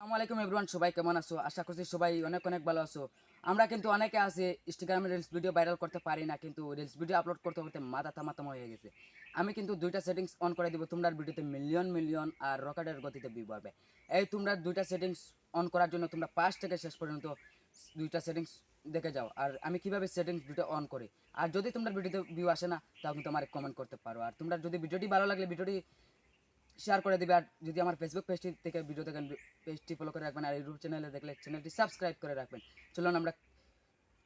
আসসালামু আলাইকুম এভরিওয়ান, সবাই কেমন আছো? আশা করছি সবাই অনেক অনেক ভালো আছো। আমরা কিন্তু অনেকে আছে ইনস্টাগ্রামে রিলস ভিডিও ভাইরাল করতে পারি না, কিন্তু রিলস ভিডিও আপলোড করতে করতে মাথা থামাতাম হয়ে গেছে। আমি কিন্তু দুইটা সেটিংস অন করে দিব, তোমরা ভিডিওতে মিলিয়ন মিলিয়ন আর রকেটের গতিতে ভিউ পাবে। এই তোমরা দুইটা সেটিংস অন করার জন্য তোমরা ফার্স্ট থেকে শেষ পর্যন্ত দুইটা সেটিংস দেখে যাও, আর আমি কিভাবে সেটিংস দুটো অন করি। আর যদি তোমরা ভিডিওতে ভিউ আসে না, তাও কিন্তু আমার কমেন্ট করতে পারো। আর তোমরা যদি ভিডিওটি ভালো লাগলে ভিডিওটি শেয়ার করে দিবে। আর যদি আমার ফেসবুক পেজটি থেকে ভিডিও দেখেন, পেজটি ফলো করে রাখবেন। আর ইউটিউব চ্যানেলে দেখলে চ্যানেলটি সাবস্ক্রাইব করে রাখবেন। চলুন আমরা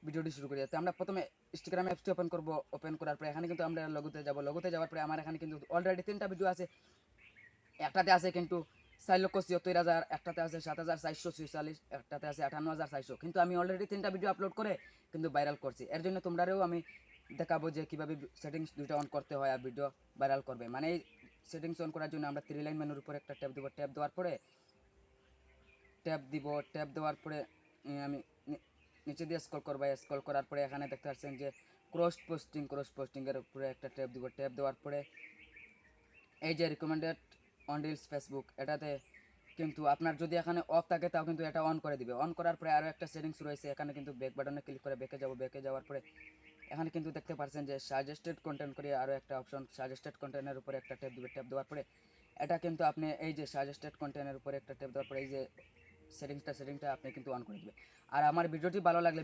ভিডিওটি শুরু করি। যাতে আমরা প্রথমে ইনস্টাগ্রাম অ্যাপসটি ওপেন করব। ওপেন করার পরে এখানে কিন্তু আমরা লগোতে যাব। লগোতে যাওয়ার পরে আমার এখানে কিন্তু অলরেডি 3টা ভিডিও আছে। একটাতে আছে কিন্তু 4,76,000, একটাতে আছে 7,446, একটাতে আছে 58,400। কিন্তু আমি অলরেডি 3টা ভিডিও আপলোড করে কিন্তু ভাইরাল করছি। এর জন্য তোমরাও আমি দেখাবো যে কীভাবে সেটিংস দুইটা অন করতে হয় আর ভিডিও ভাইরাল করবে। মানে এই সেটিংস অন করার জন্য আমরা 3 লাইন মেনুর উপরে একটা ট্যাপ দেবো। ট্যাপ দেওয়ার পরে ট্যাপ দেওয়ার পরে আমি নিচে দিয়ে স্ক্রল করবো। স্ক্রল করার পরে এখানে দেখতে পাচ্ছেন যে ক্রস পোস্টিংয়ের উপরে একটা ট্যাপ দিব। ট্যাপ দেওয়ার পরে এই যে রিকমেন্ডেড অন রিলস ফেসবুক, এটাতে কিন্তু আপনার যদি এখানে অফ থাকে তাও কিন্তু এটা অন করে দিবে। অন করার পরে আরও একটা সেটিংস রয়েছে, এখানে কিন্তু ব্যাক বাটনে ক্লিক করে ব্যাকে যাব। ব্যাকে যাওয়ার পরে এখানে কিন্তু দেখতে পাচ্ছেন যে সাজেস্টেড কন্টেন্ট করে আরও একটা অপশন, সাজেস্টেড কন্টেন্টের উপরে একটা ট্যাপ দিবে। ট্যাপ দেওয়ার পরে এটা কিন্তু আপনি এই যে সাজেস্টেড কন্টেন্টের উপরে একটা ট্যাপ দেওয়ার পরে এই যে সেটিংসটা আপনি কিন্তু অন করে দিবে। আর আমার ভিডিওটি ভালো লাগলে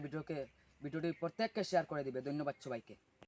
ভিডিওটি প্রত্যেককে শেয়ার করে দিবে। ধন্যবাদ সবাইকে।